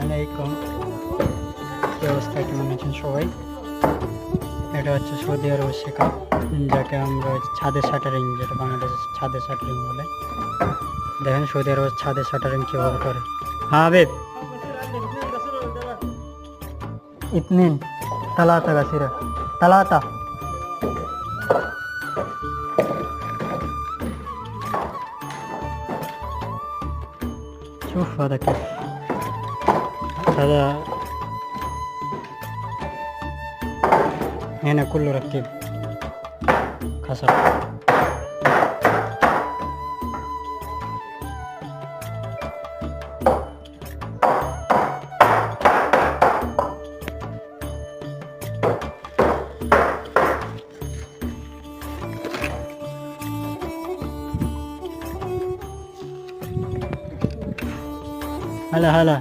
আলাইকুম, কি অবস্থা, কেমন আছেন সবাই? এটা হচ্ছে সৌদি আরবের শেখা, যাকে আমরা ছাদের শাটারিং, যেটা বাংলাদেশের ছাদের শাটারিং বলে। দেখেন সৌদি আরবের ছাদের শাটারিং কীভাবে করে। হ্যাঁ হাবিব, ইতনিন তালাতা গাছিরা তালাতা। شوف هذا كيف، هذا هنا كله ركب كسر. هلا هلا.